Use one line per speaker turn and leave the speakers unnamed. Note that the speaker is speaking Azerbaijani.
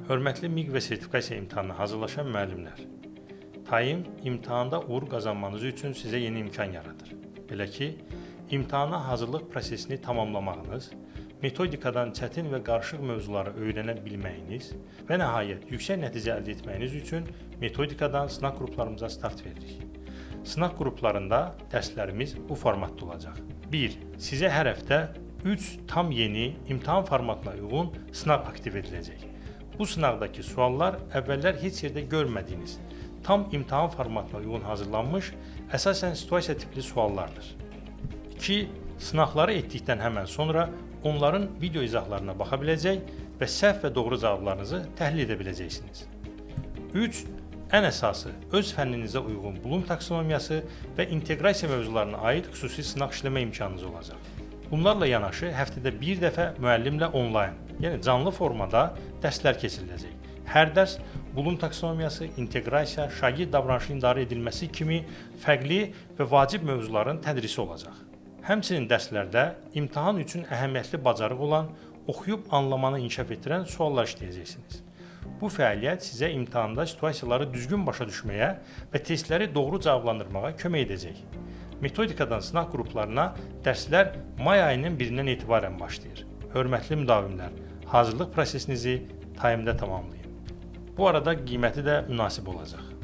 Hörmətli MİQ və sertifikasiya imtahanına hazırlaşan müəllimlər, TAYİM imtahanda uğur qazanmanız üçün sizə yeni imkan yaradır. Belə ki, imtahana hazırlıq prosesini tamamlamağınız, metodikadan çətin və qarışıq mövzuları öyrənə bilməyiniz və nəhayət yüksək nəticə əldə etməyiniz üçün metodikadan sınaq qruplarımıza start veririk. Sınaq qruplarında dərslərimiz bu formatda olacaq. 1. Sizə hər həftə 3 tam yeni imtahan formatına uyğun sınaq aktiv ediləcək. Bu sınaqdakı suallar əvvəllər heç yerdə görmədiyiniz, tam imtahan formatına uyğun hazırlanmış, əsasən situasiya tipli suallardır. 2. Sınaqları etdikdən həmən sonra onların video izahlarına baxa biləcək və səhv və doğru cavablarınızı təhlil edə biləcəksiniz. 3. Ən əsası, öz fənninizə uyğun Bloom taksonomiyası və inteqrasiya mövzularına aid xüsusi sınaq işləmə imkanınız olacaq. Bunlarla yanaşı, həftədə bir dəfə müəllimlə onlayn, yəni canlı formada dərslər keçiriləcək. Hər dərs Bloom taksonomiyası, inteqrasiya, şagird davranışının idarə edilməsi kimi fərqli və vacib mövzuların tədrisi olacaq. Həmçinin dərslərdə imtahan üçün əhəmiyyətli bacarıq olan, oxuyub anlamanı inkişaf etdirən suallar işləyəcəksiniz. Bu fəaliyyət sizə imtahanda situasiyaları düzgün başa düşməyə və testləri doğru cavablandırmağa kömək edəcək. Metodikadan sınaq qruplarına dərslər may ayının 1-dən etibarən başlayır. Hörmətli müdavimlər, hazırlıq prosesinizi TAYİMdə tamamlayın. Bu arada qiyməti də münasib olacaq.